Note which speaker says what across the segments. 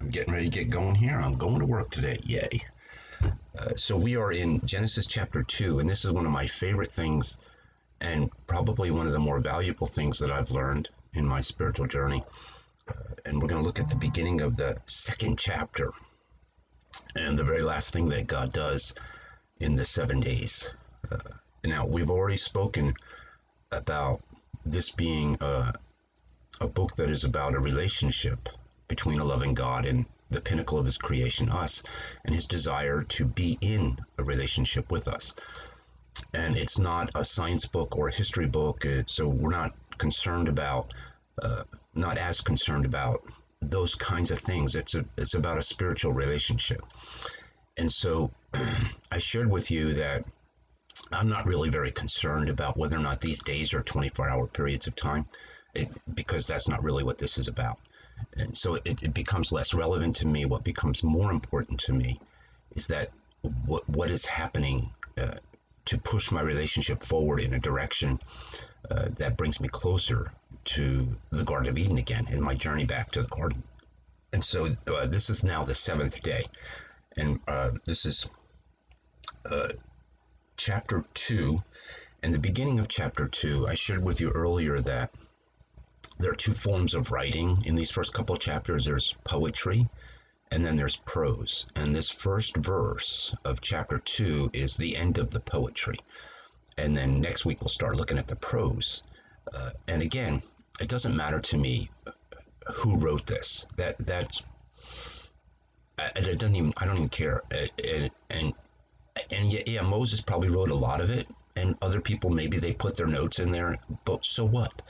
Speaker 1: I'm getting ready to get going here. I'm going to work today. Yay. So we are in Genesis chapter 2, and this is one of my favorite things and probably one of the more valuable things that I've learned in my spiritual journey. And we're going to look at the beginning of the second chapter and the very last thing that God does in the 7 days. Now, we've already spoken about this being a book that is about a relationship between a loving God and the pinnacle of his creation, us, and his desire to be in a relationship with us. And it's not a science book or a history book, so we're not concerned about, not as concerned about those kinds of things. It's about a spiritual relationship. And so I shared with you that I'm not really very concerned about whether or not these days are 24-hour periods of time, because that's not really what this is about. And so it becomes less relevant to me. What becomes more important to me is that what is happening to push my relationship forward in a direction that brings me closer to the Garden of Eden again in my journey back to the garden. And so this is now the seventh day. And this is chapter 2. And the beginning of chapter 2, I shared with you earlier that there are two forms of writing in these first couple of chapters. There's poetry and then there's prose. And this first verse of chapter 2 is the end of the poetry. And then next week we'll start looking at the prose. And again, it doesn't matter to me who wrote this. That's it doesn't even, I don't even care. And yeah, Moses probably wrote a lot of it, and other people maybe they put their notes in there. But so what?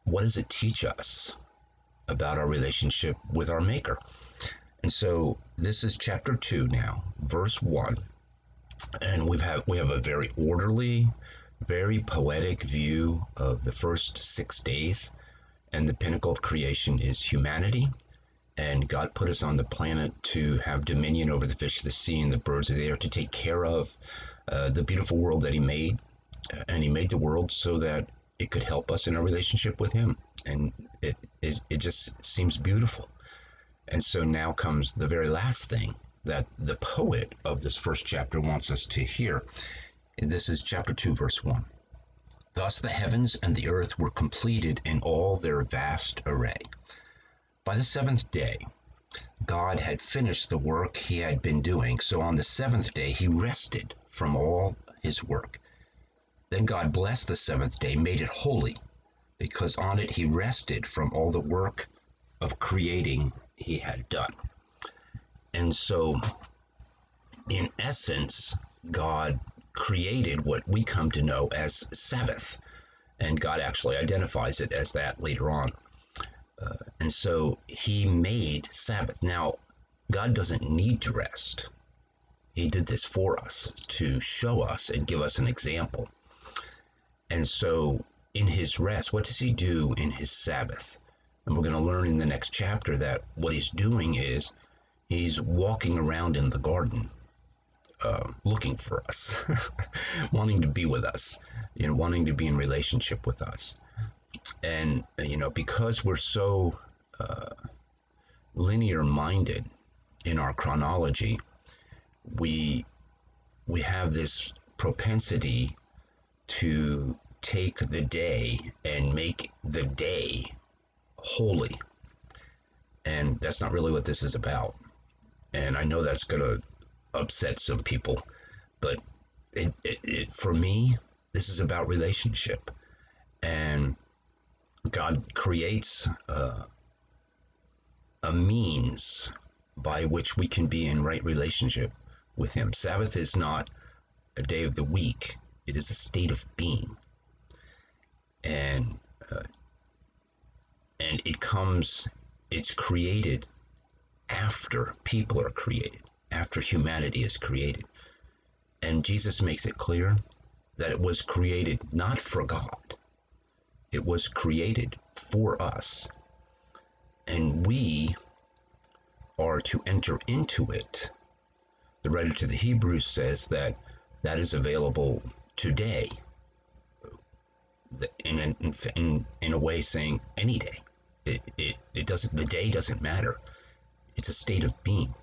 Speaker 1: What does it teach us about our relationship with our Maker? And so this is chapter 2 now, verse 1, and we have a very orderly, very poetic view of the first 6 days, and the pinnacle of creation is humanity. And God put us on the planet to have dominion over the fish of the sea and the birds of the air, to take care of the beautiful world that he made. And he made the world so that it could help us in our relationship with him. And it just seems beautiful. And so now comes the very last thing that the poet of this first chapter wants us to hear. And this is chapter 2, verse 1. Thus the heavens and the earth were completed in all their vast array. By the seventh day, God had finished the work he had been doing. So on the seventh day, he rested from all his work. Then God blessed the seventh day, made it holy, because on it he rested from all the work of creating he had done. And so, in essence, God created what we come to know as Sabbath. And God actually identifies it as that later on. And so he made Sabbath. Now, God doesn't need to rest. He did this for us to show us and give us an example. And so in his rest, what does he do in his Sabbath? And we're going to learn in the next chapter that what he's doing is he's walking around in the garden, looking for us, wanting to be with us, wanting to be in relationship with us. And, because we're so linear minded in our chronology, we have this propensity to take the day and make the day holy. And that's not really what this is about. And I know that's going to upset some people, but for me, this is about relationship. And God creates a means by which we can be in right relationship with him. Sabbath is not a day of the week. It is a state of being. And it's created after people are created, after humanity is created. And Jesus makes it clear that it was created not for God. It was created for us. And we are to enter into it. The writer to the Hebrews says that is available today, in a way saying any day. It doesn't, the day doesn't matter. it's a state of being.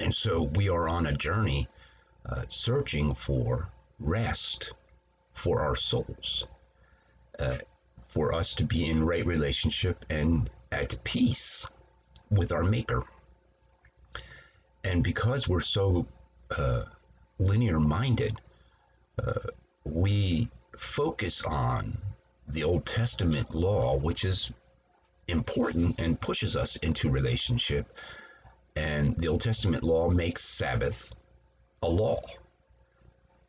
Speaker 1: And so we are on a journey searching for rest for our souls, uh, for us to be in right relationship and at peace with our Maker. And because we're so linear minded, we focus on the Old Testament law, which is important and pushes us into relationship. And the Old Testament law makes Sabbath a law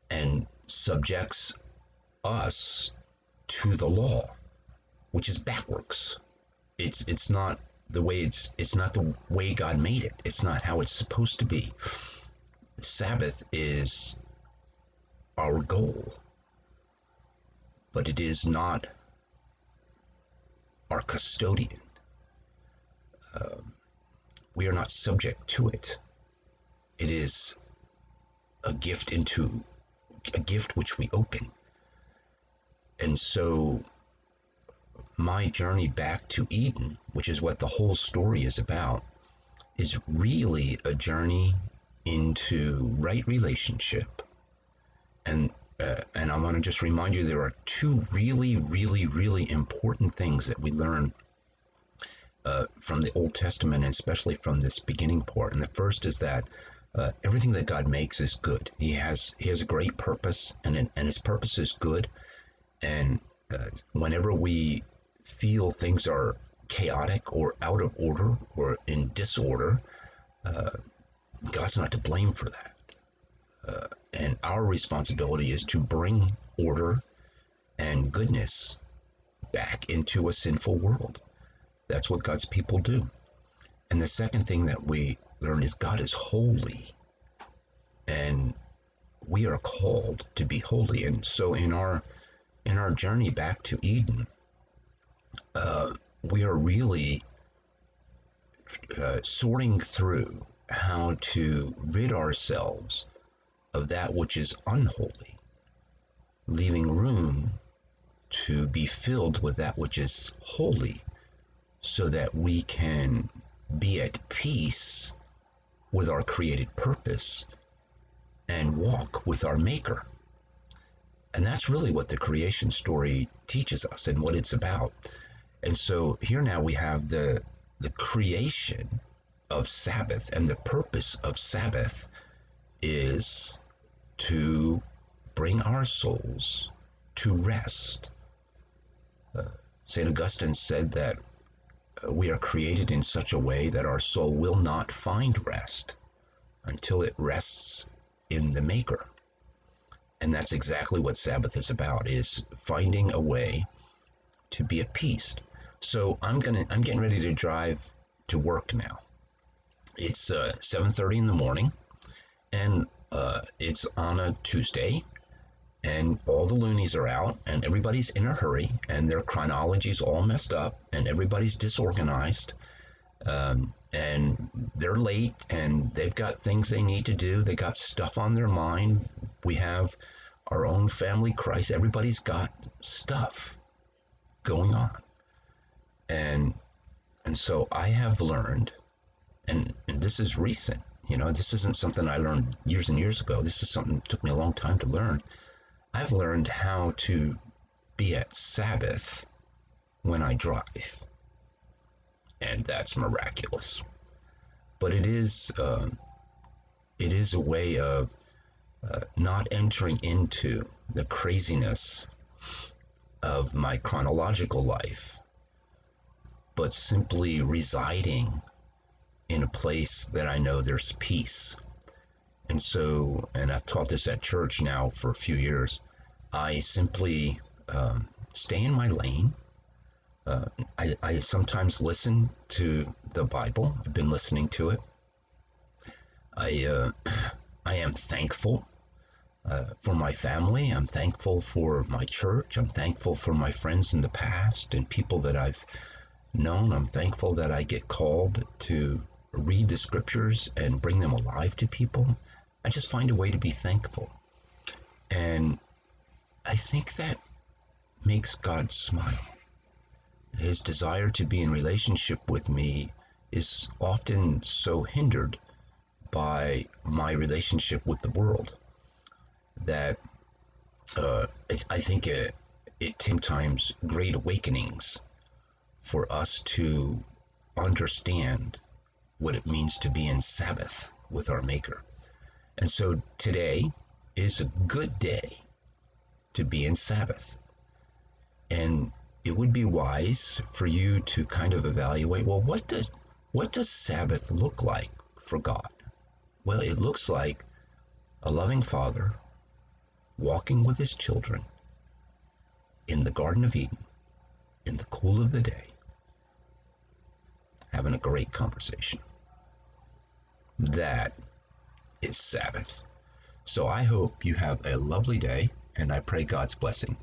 Speaker 1: and subjects us to the law, which is backwards. It's not the way it's not the way God made it. It's not how it's supposed to be. Sabbath is our goal, but it is not our custodian. We are not subject to it. It is a gift which we open. And so my journey back to Eden, which is what the whole story is about, is really a journey into right relationship. And I want to just remind you, there are two really, really, really important things that we learn from the Old Testament, and especially from this beginning part. And the first is that everything that God makes is good. He has a great purpose, and his purpose is good. And whenever we feel things are chaotic or out of order or in disorder, God's not to blame for that. And our responsibility is to bring order and goodness back into a sinful world. That's what God's people do. And the second thing that we learn is God is holy, and we are called to be holy. And so in our journey back to Eden, we are really sorting through how to rid ourselves of that which is unholy, leaving room to be filled with that which is holy, so that we can be at peace with our created purpose and walk with our Maker. And that's really what the creation story teaches us and what it's about. And so here now we have the creation of Sabbath, and the purpose of Sabbath is to bring our souls to rest. St. Augustine said that we are created in such a way that our soul will not find rest until it rests in the Maker. And that's exactly what Sabbath is about, is finding a way to be at peace. So I'm getting ready to drive to work now. It's 7:30 in the morning, and it's on a Tuesday, and all the loonies are out, and everybody's in a hurry, and their chronology's all messed up, and everybody's disorganized, and they're late, and they've got things they need to do. They got stuff on their mind. We have our own family crisis. Everybody's got stuff going on. And so I have learned, and this is recent, this isn't something I learned years and years ago. This is something that took me a long time to learn. I've learned how to be at Sabbath when I drive. And that's miraculous. But it is a way of not entering into the craziness of my chronological life, but simply residing in a place that I know there's peace. And so, and I've taught this at church now for a few years, I simply stay in my lane. I sometimes listen to the Bible. I've been listening to it. I am thankful for my family. I'm thankful for my church. I'm thankful for my friends in the past and people that I've known. I'm thankful that I get called to read the scriptures and bring them alive to people. I just find a way to be thankful. And I think that makes God smile. His desire to be in relationship with me is often so hindered by my relationship with the world that I think it takes sometimes great awakenings for us to understand what it means to be in Sabbath with our Maker. And so today is a good day to be in Sabbath. And it would be wise for you to kind of evaluate, well, what does Sabbath look like for God? Well, it looks like a loving father walking with his children in the Garden of Eden in the cool of the day, having a great conversation. That is Sabbath. So I hope you have a lovely day, and I pray God's blessing.